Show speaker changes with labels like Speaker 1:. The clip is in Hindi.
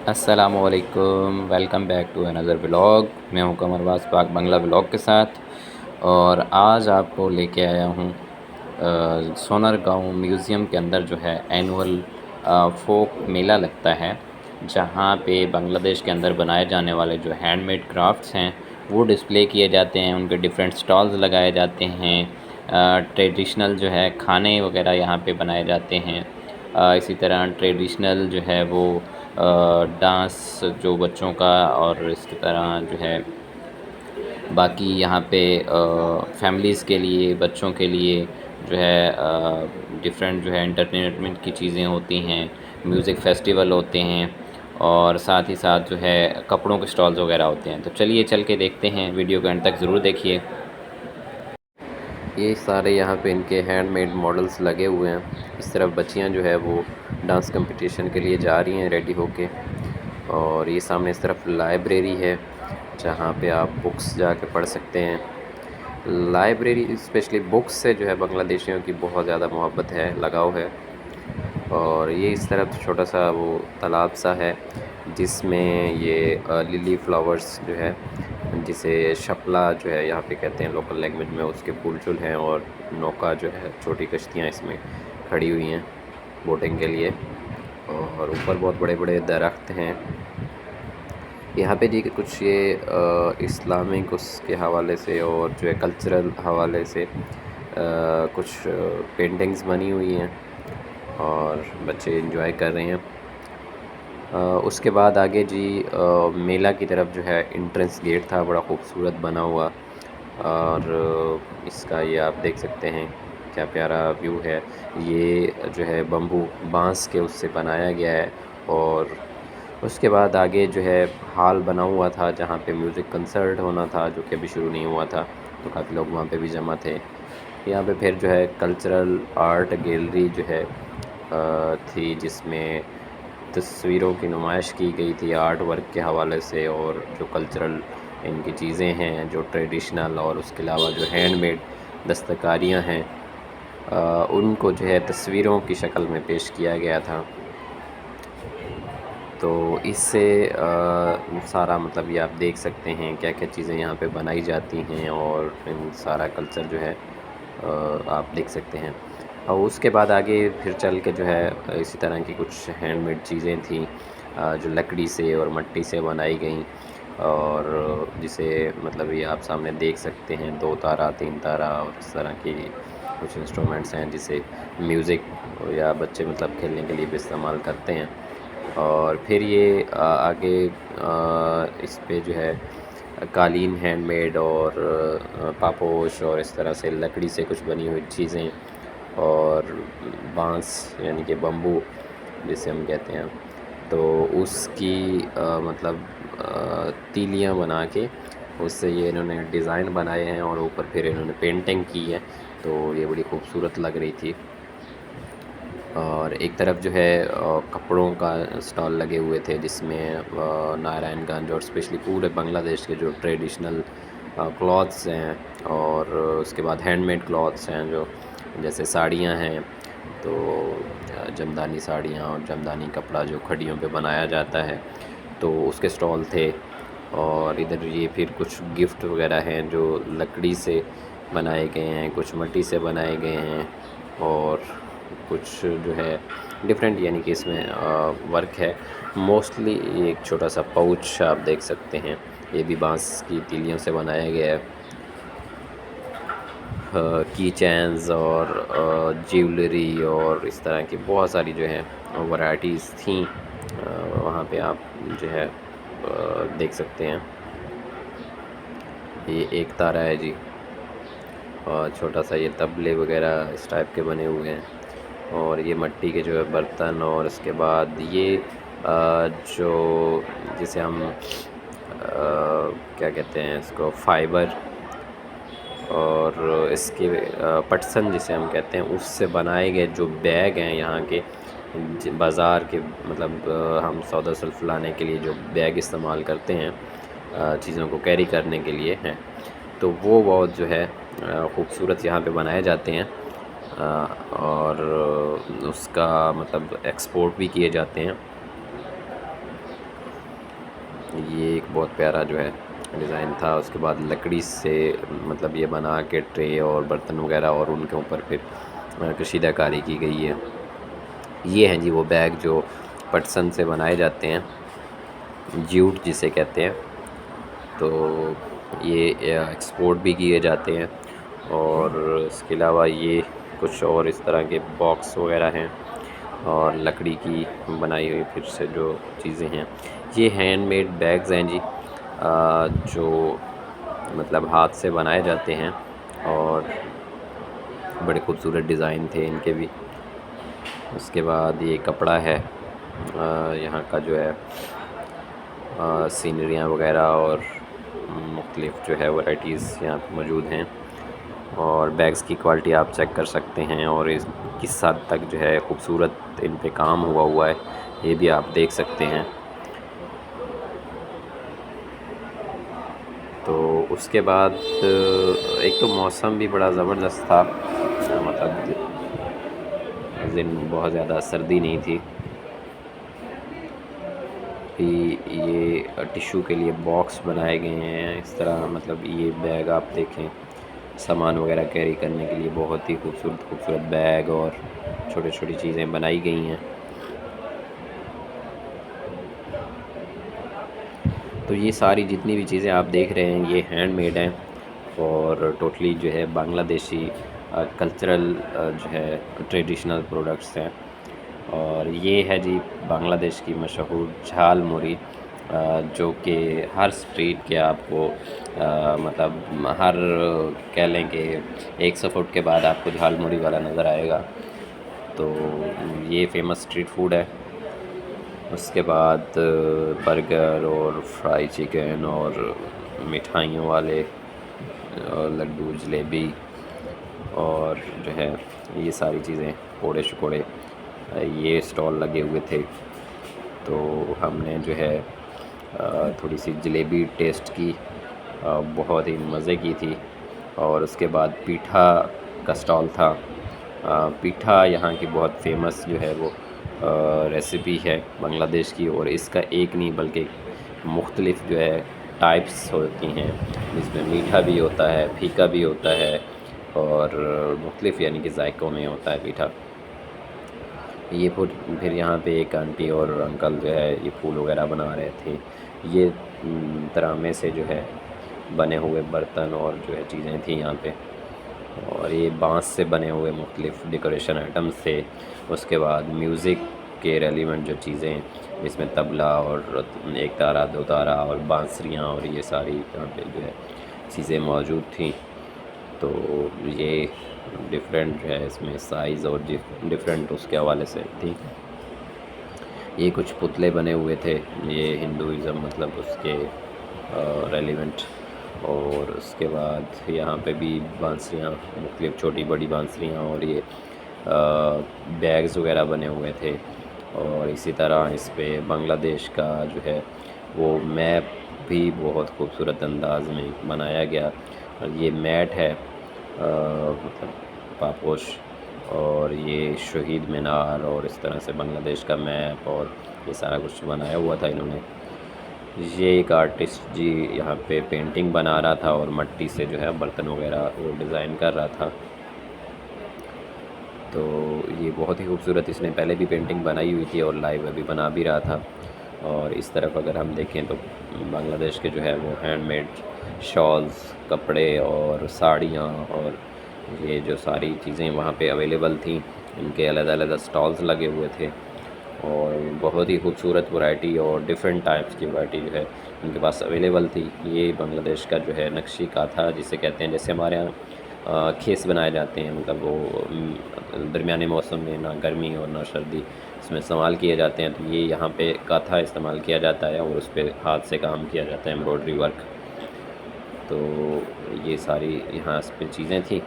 Speaker 1: अस्सलामुअलैकुम, welcome back to another vlog. मैं हूं कमर वास पाक बांग्ला व्लॉग के साथ। और आज आपको लेके आया हूं सोनारगांव म्यूज़ियम के अंदर जो है एनुअल फोक मेला लगता है, जहां पे बांग्लादेश के अंदर बनाए जाने वाले जो हैंडमेड क्राफ्ट्स हैं वो डिस्प्ले किए जाते हैं। उनके डिफरेंट स्टॉल्स लगाए जाते हैं। ट्रेडिशनल जो है खाने वगैरह यहाँ पे बनाए जाते हैं। इसी तरह ट्रेडिशनल जो है वो डांस जो बच्चों का, और इसकी तरह जो है बाकी यहाँ पे फैमिलीज़ के लिए, बच्चों के लिए जो है डिफरेंट जो है एंटरटेनमेंट की चीज़ें होती हैं, म्यूज़िक फेस्टिवल होते हैं, और साथ ही साथ जो है कपड़ों के स्टॉल्स वगैरह होते हैं। तो चलिए चल के देखते हैं, वीडियो को एंड तक ज़रूर देखिए। ये सारे यहाँ पे इनके हैंडमेड मॉडल्स लगे हुए हैं। इस तरफ बच्चियाँ जो है वो डांस कंपटीशन के लिए जा रही हैं रेडी होके। और ये सामने इस तरफ लाइब्रेरी है जहाँ पे आप बुक्स जाके पढ़ सकते हैं। लाइब्रेरी स्पेशली बुक्स से जो है बांग्लादेशियों की बहुत ज़्यादा मोहब्बत है, लगाव है। और ये इस तरफ छोटा सा वो तालाब सा है जिसमें ये लिली फ्लावर्स जो है, जिसे शपला जो है यहाँ पे कहते हैं लोकल लैंग्वेज में, उसके फूल चूल हैं। और नौका जो है, छोटी कश्तियाँ इसमें खड़ी हुई हैं बोटिंग के लिए। और ऊपर बहुत बड़े बड़े दरख्त हैं यहाँ पे जी। कुछ ये इस्लामिक उसके हवाले से और जो है कल्चरल हवाले से कुछ पेंटिंग्स बनी हुई हैं और बच्चे एंजॉय कर रहे हैं। उसके बाद आगे जी मेला की तरफ जो है एंट्रेंस गेट था, बड़ा खूबसूरत बना हुआ। और इसका ये आप देख सकते हैं क्या प्यारा व्यू है। ये जो है बम्बू बांस के उससे बनाया गया है। और उसके बाद आगे जो है हॉल बना हुआ था जहाँ पे म्यूज़िक कंसर्ट होना था, जो कि अभी शुरू नहीं हुआ था। तो काफ़ी लोग वहाँ पे भी जमा थे। यहाँ पे फिर जो है कल्चरल आर्ट गैलरी जो है थी, जिसमें तस्वीरों की नुमाइश की गई थी आर्ट वर्क के हवाले से। और जो कल्चरल इनकी चीज़ें हैं जो ट्रेडिशनल, और उसके अलावा जो हैंडमेड दस्तकारियाँ हैं उनको जो है तस्वीरों की शक्ल में पेश किया गया था। तो इससे सारा मतलब ये आप देख सकते हैं क्या क्या चीज़ें यहाँ पे बनाई जाती हैं, और इन सारा कल्चर जो है आप देख सकते हैं। और उसके बाद आगे फिर चल के जो है इसी तरह की कुछ हैंडमेड चीज़ें थी जो लकड़ी से और मिट्टी से बनाई गई। और जिसे मतलब ये आप सामने देख सकते हैं, 2 तारा 3 तारा और इस तरह की कुछ इंस्ट्रूमेंट्स हैं जिसे म्यूज़िक या बच्चे मतलब खेलने के लिए भी इस्तेमाल करते हैं। और फिर ये आगे इस पे जो है कालीन हैंडमेड और पापोश और इस तरह से लकड़ी से कुछ बनी हुई चीज़ें, और बांस यानी कि बम्बू जिसे हम कहते हैं, तो उसकी मतलब तीलियाँ बना के उससे ये इन्होंने डिज़ाइन बनाए हैं और ऊपर फिर इन्होंने पेंटिंग की है। तो ये बड़ी खूबसूरत लग रही थी। और एक तरफ जो है कपड़ों का स्टॉल लगे हुए थे जिसमें नारायणगंज और स्पेशली पूरे बांग्लादेश के जो ट्रेडिशनल क्लॉथ्स हैं, और उसके बाद हैंडमेड क्लॉथ्स हैं जो जैसे साड़ियाँ हैं। तो जमदानी साड़ियाँ और जमदानी कपड़ा जो खड़ियों पे बनाया जाता है, तो उसके स्टॉल थे। और इधर ये फिर कुछ गिफ्ट वगैरह हैं जो लकड़ी से बनाए गए हैं, कुछ मिट्टी से बनाए गए हैं, और कुछ जो है डिफरेंट यानी कि इसमें वर्क है। मोस्टली एक छोटा सा पाउच आप देख सकते हैं, ये भी बांस की तीलियों से बनाया गया है। की चैन्स और ज्वेलरी और इस तरह की बहुत सारी जो है वैराइटीज़ थी। वहाँ पे आप जो है देख सकते हैं। ये एक तारा है जी, और छोटा सा ये तबले वगैरह इस टाइप के बने हुए हैं। और ये मिट्टी के जो है बर्तन, और इसके बाद ये जो जिसे हम क्या कहते हैं इसको, फाइबर और इसके पटसन जिसे हम कहते हैं, उससे बनाए गए जो बैग हैं यहाँ के बाज़ार के, मतलब हम सौदा सल्फ लाने के लिए जो बैग इस्तेमाल करते हैं चीज़ों को कैरी करने के लिए हैं, तो वो बहुत जो है ख़ूबसूरत यहाँ पे बनाए जाते हैं। और उसका मतलब एक्सपोर्ट भी किए जाते हैं। ये एक बहुत प्यारा जो है डिज़ाइन था। उसके बाद लकड़ी से मतलब ये बना के ट्रे और बर्तन वगैरह और उनके ऊपर फिर कशीदाकारी की गई है। ये हैं जी वो बैग जो पटसन से बनाए जाते हैं, जूट जिसे कहते हैं। तो ये एक्सपोर्ट भी किए जाते हैं। और इसके अलावा ये कुछ और इस तरह के बॉक्स वगैरह हैं और लकड़ी की बनाई हुई फिर से जो चीज़ें हैं, ये हैंडमेड बैग्स हैं जी, जो मतलब हाथ से बनाए जाते हैं और बड़े खूबसूरत डिज़ाइन थे इनके भी। उसके बाद ये कपड़ा है, यहाँ का जो है सीनरियाँ वगैरह और मुख्तलिफ़ जो है वैराइटीज़ यहाँ पे मौजूद हैं। और बैग्स की क्वालिटी आप चेक कर सकते हैं और इस किस हद तक जो है खूबसूरत इन पे काम हुआ है, ये भी आप देख सकते हैं। तो उसके बाद एक तो मौसम भी बड़ा ज़बरदस्त था, मतलब उस दिन बहुत ज़्यादा सर्दी नहीं थी। कि ये टिश्यू के लिए बॉक्स बनाए गए हैं इस तरह, मतलब ये बैग आप देखें सामान वगैरह कैरी करने के लिए बहुत ही खूबसूरत खूबसूरत बैग और छोटी छोटी चीज़ें बनाई गई हैं। तो ये सारी जितनी भी चीज़ें आप देख रहे हैं ये हैंडमेड हैं और टोटली जो है बांग्लादेशी कल्चरल जो है ट्रेडिशनल प्रोडक्ट्स हैं। और ये है जी बांग्लादेश की मशहूर झाल मुरी, जो कि हर स्ट्रीट के आपको मतलब हर कह लें कि 100 फुट के बाद आपको झाल मुरी वाला नज़र आएगा। तो ये फेमस स्ट्रीट फूड है। उसके बाद बर्गर और फ्राई चिकन और मिठाइयों वाले लड्डू जलेबी और जो है ये सारी चीज़ें पकोड़े शकोड़े, ये स्टॉल लगे हुए थे। तो हमने जो है थोड़ी सी जलेबी टेस्ट की, बहुत ही मज़े की थी। और उसके बाद पीठा का स्टॉल था। पीठा यहाँ की बहुत फेमस जो है वो रेसिपी है बांग्लादेश की, और इसका एक नहीं बल्कि मुख्तलिफ़ जो है टाइप्स होती हैं, जिसमें मीठा भी होता है, फीका भी होता है और मुख्तलिफ़ यानी कि जायक़ों में होता है पीठा। ये फिर यहाँ पे एक आंटी और अंकल जो है ये फूल वगैरह बना रहे थे। ये तरामे से जो है बने हुए बर्तन और जो है चीज़ें थी यहाँ पे। और ये बांस से बने हुए मुख्तलिफ़ डेकोरेशन आइटम्स थे। उसके बाद म्यूज़िक के रेलिवेंट जो चीज़ें, इसमें तबला और एक तारा दो तारा और बांसुरियाँ और ये सारी यहाँ पे जो है चीज़ें मौजूद थी। तो ये डिफरेंट जो है इसमें साइज़ और डिफरेंट उसके हवाले से थी। ये कुछ पुतले बने हुए थे, ये हिंदुइज़्म मतलब उसके रेलिवेंट। और उसके बाद यहाँ पे भी बांसुरियाँ, मुख्तलिफ़ छोटी बड़ी बांसुरियाँ और ये बैग्स वगैरह बने हुए थे। और इसी तरह इस पे बांग्लादेश का जो है वो मैप भी बहुत खूबसूरत अंदाज में बनाया गया। और ये मैट है मतलब पापोश, और ये शहीद मीनार और इस तरह से बांग्लादेश का मैप और ये सारा कुछ बनाया हुआ था इन्होंने। ये एक आर्टिस्ट जी यहाँ पे पेंटिंग बना रहा था और मिट्टी से जो है बर्तन वगैरह वो डिज़ाइन कर रहा था। तो ये बहुत ही खूबसूरत, इसने पहले भी पेंटिंग बनाई हुई थी और लाइव अभी बना भी रहा था। और इस तरफ अगर हम देखें तो बांग्लादेश के जो है वो हैंडमेड शॉल्स, कपड़े और साड़ियाँ और ये जो सारी चीज़ें वहाँ पे अवेलेबल थी, इनके अलग-अलग स्टॉल्स लगे हुए थे। और बहुत ही खूबसूरत वैरायटी और डिफरेंट टाइप्स की वैरायटी जो है उनके पास अवेलेबल थी। ये बांग्लादेश का जो है नक्शी काथा जिसे कहते हैं, जैसे हमारे यहाँ खेस बनाए जाते हैं, मतलब वो दरमियाने मौसम में ना गर्मी और ना सर्दी इसमें इस्तेमाल किए जाते हैं। तो ये यहाँ पे काथा इस्तेमाल किया जाता है और उस पर हाथ से काम किया जाता है, एम्ब्रॉयडरी वर्क। तो ये सारी यहाँ पे चीज़ें थी।